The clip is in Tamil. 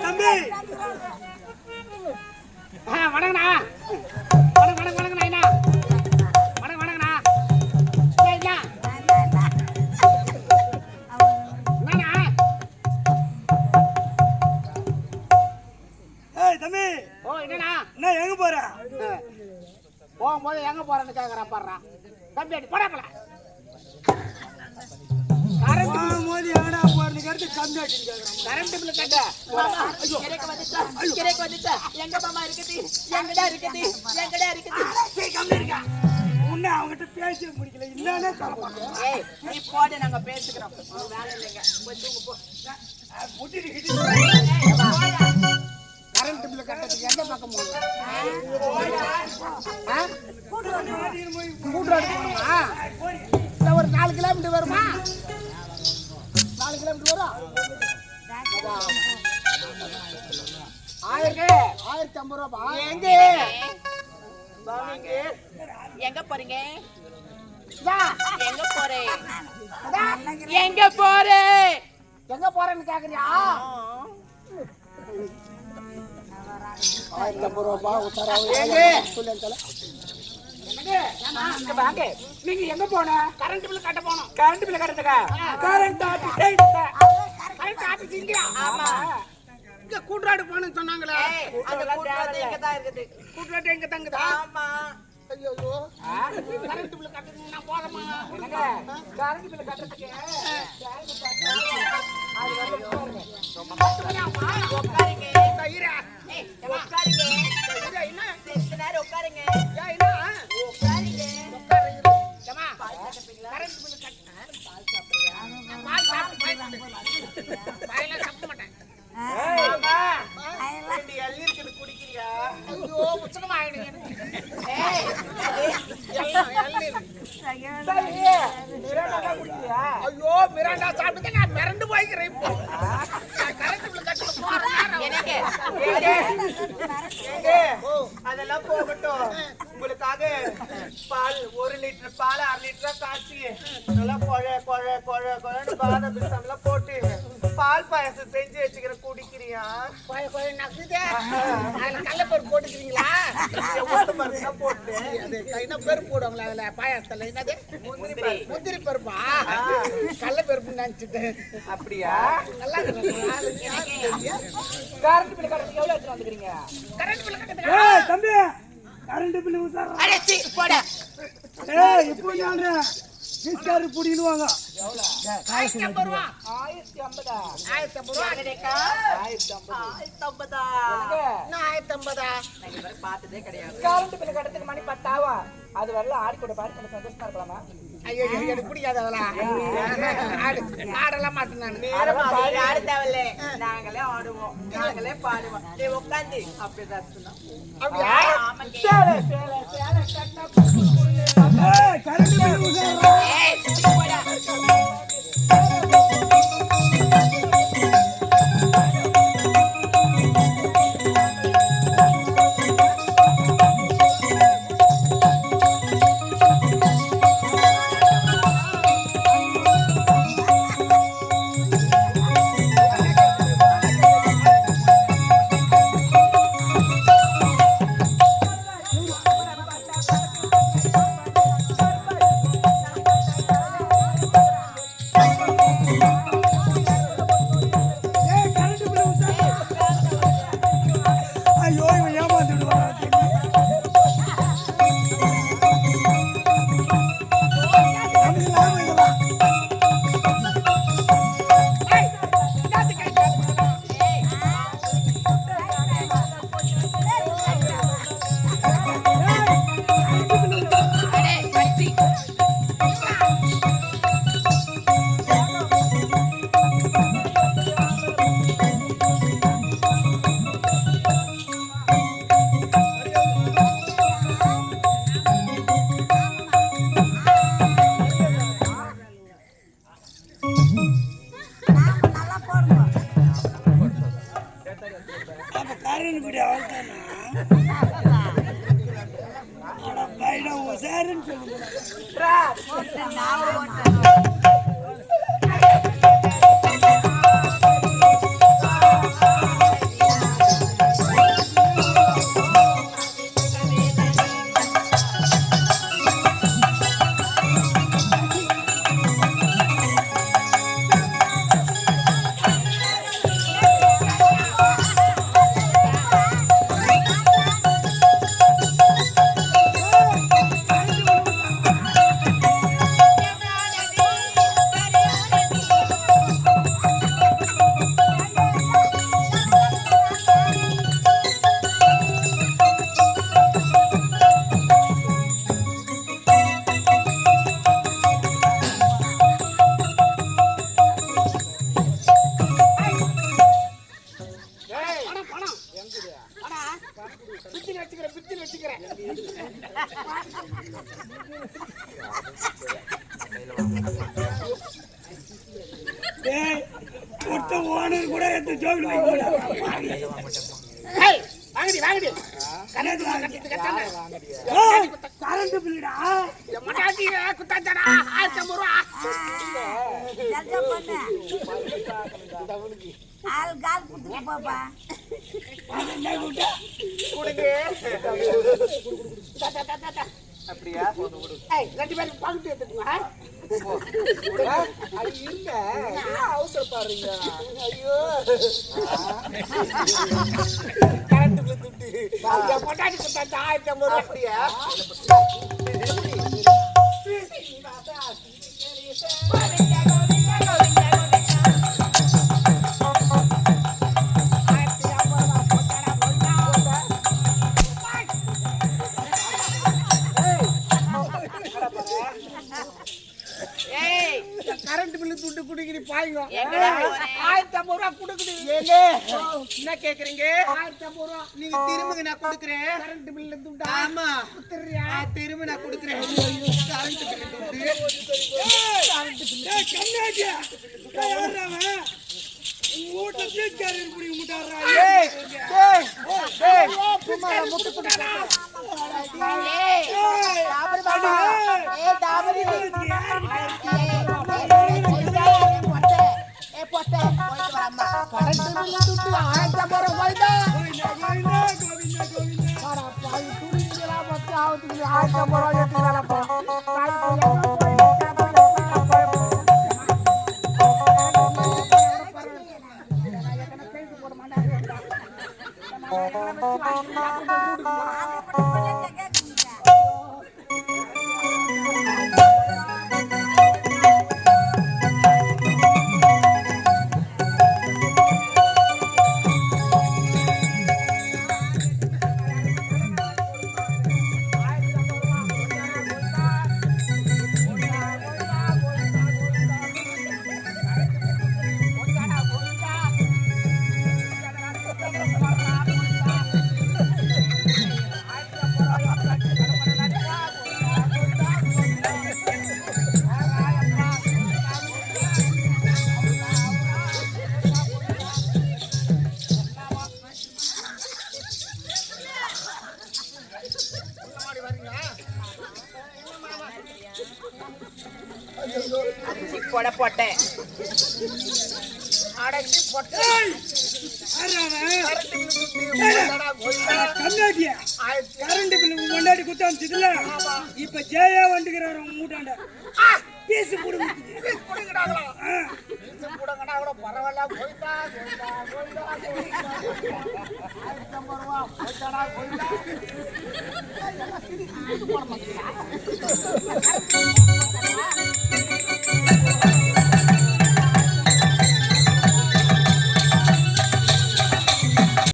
தம்பி வணங்கண்ணா. வணங்கண்ணா என்ன வணங்கண்ணா. தம்பி ஓ என்னண்ணா என்ன எங்க போற? போகும்போது எங்க போறேன்னு கேக்குறா பாடுறா. தம்பி அடி போடாப்பல மோதி எங்கடா போறதுக்கு அடுத்து கம்மி ஆச்சுன்னு கேக்குறான். கரண்ட் பில் கட்ட கிரேக்கு வந்துச்சா எங்க மாமா இருக்குது எங்கடா இருக்குது கம்மி இருக்கா உன்னை அவங்ககிட்ட பேச முடியல. என்னன்னே சொல்ல ஏய் நீ போடு நாங்க பேசிக்கிறோம். வேலை இல்லைங்க போய் தூங்க போ. கரண்ட் பில் கட்டறதுக்கு எந்த பக்கம் போகணும்? கூட்டுறாடு போகணுமா? இல்லை ஒரு 4 கிலோமீட்டர் வருமா? 4 கிலோமீட்டர் வரும். 1050 ரூபா. எங்க எங்க போறீங்க? எங்க போறேன்னு கேக்குறியா? 1050 ரூபா நீங்க எங்க போன? கரண்ட் பில் கட்ட போனோம். கரண்ட் பில் கட்டதுக்கா? கரண்ட் ஆபீஸ் இங்க. ஆமா இங்க கூட்ராடு போனேன்னு சொன்னாங்களே. கூட்ராடு இங்க தான் இருக்குது. கூட்ராடு எங்க தங்குதா? ஆமா. ஐயோ கரண்ட் பில் கட்டணும் நான் போறமா? கரண்ட் பில் கட்டறதுக்கு அது வந்து போறேன். உட்காருங்க. கைரா. உட்காருங்க. என்ன செத்த நேரம் உட்காருங்க. ஏய் என்ன? உட்காருங்க. உட்காருங்க. ஏமா கரண்ட் பில் கட்ட பால் சாப்பிடுறியா? பால் சாப்பிடு. பால்ல சாப்பிட மாட்டேன். ஏய் அம்மா ரெண்டு எள்ளி இருக்குது குடிக்கிறியா? ஐயோ முச்சனமா ஆயிடுங்க எனக்கு. ஏய் எள்ளி சரி மிராண்டா குடிக்கிறியா? ஐயோ மிராண்டா சாப்பிட்டு நான் மிரண்டு போய்க்கிறேன் இப்போ. கரண்ட் பில் கட்ட போறேன் எனக்கு. அதெல்லாம் போகட்டும். உங்களுக்காக பால் 1 லிட்டர் பால் 1/2 லிட்டரா காய்ச்சி நல்லா கொழன்னு பாதாம் பிஸ்தாம்லாம் போட்டு பால் பாயசம் செஞ்சு வச்சுக்கிற குடிக்கிறியா? கடலைப்பருப்பு போட்டுக்கிறீங்களா? போட்டு என்ன பருப்பு போடுவாங்களா அதுல பாயாசத்துல? என்னது முந்திரி பருப்பா? கடலைப்பருப்பு நினைச்சிட்டு. அப்படியா? நல்லா கரண்ட் பில் கட்டறதுக்கு எவ்வளவு எடுத்து வந்துக்கிறீங்க? கரண்ட் பில் கட்டறதுக்கு ஏய் தம்பி கரண்ட் பில் உசாரா. அடச்சி போடா. ஏய் இப்போ சொல்றேன் பிஸ்கார் புடினுவாங்க. எவ்வளவு? 1050 ரூபாய். 1050. 1050 ரூபாய் அடேக்கா. 1050. நான் 1050. நான் இவரை பார்த்ததே கிடையாது. கரண்ட் பில் கட்டறதுக்கு மணி 10 ஆகும். அது வரல ஆடி கூட பாரு கொஞ்சம் சந்தோஷமா இருக்கலாமா? ஐயோ எனக்கு பிடிக்காத அதெல்லாம். ஆடலாம் மாட்டேன் நான். ஆட தேவையில்ல. நாங்களே ஆடுவோம். நாங்களே பாடுவோம். நீ உட்காந்து அப்படிதான் சொன்னா. அப்படியே சேலை கட்ட. ஏய் கரண்ட் பில் உசாரா. ஏய் போடா. ஓனர் கூட எடுத்து ஜோபில் வைக்க வாங்கடி கரண்ட் பில்லுடா மட்டாட்டி குத்தாச்சடா 1050 ரூபா ஆள் கால் குத்துக்கு பாப்பா என்ன கூட்டா குடுங்க அப்படியே போடு போடு ஏய் ரெண்டு பேரும் பாக்கெட் எடுத்துங்க அது இல்ல அவசர பாருங்க ஐயோ கரண்ட் பில் துட்டு அந்த மட்டாட்டி குத்தாச்சா 1050 ரூபா அப்படியே கரண்ட் பில்லு துட்டு குடிக்கிறீ பாய்ங்க 1050 ரூபா குடுக்குது என்ன கேக்குறீங்க 1050 ரூபா நீங்க திரும்பி நான் கொடுக்குறேன் கரண்ட் பில்லு துட்டு ஆமா குத்துறியா திரும்பி நான் கொடுக்குறேன் கரண்ட் பில்லு துட்டு கரண்ட் பில்லு கண்ணாடியா யாரவன் ஊட்ட பீச்சாரி இப்படி முட்டாறா ஏய் சும்மா முட்டு குடுடா ஏய் டாபரி பாடா ஏய் டாபரி போட்டே போயிட்டு வரம்மா கரண்ட் பில் துட்டு 1050 ரூபாய் சாரா பாய் துடிங்களா மத்த ஆவுது 1050 ரூபாய் ஏத்தினால போ போட போட்டேன் அடங்கி போட்டேன் கண்ணாடியா கரண்ட் பில் முன்னாடி குத்தாச்சுல இப்ப ஜெயா வந்துக்கிறாரு மூட்டாண்ட பீஸ் போடுங்க பீஸ் போடுங்கடாங்களா பீஸ் போடுங்கடா கூட பரவாயில்ல போய்டா போய்டா 1050 ரூபா போய்டா போய்டா போட மாட்டீங்களா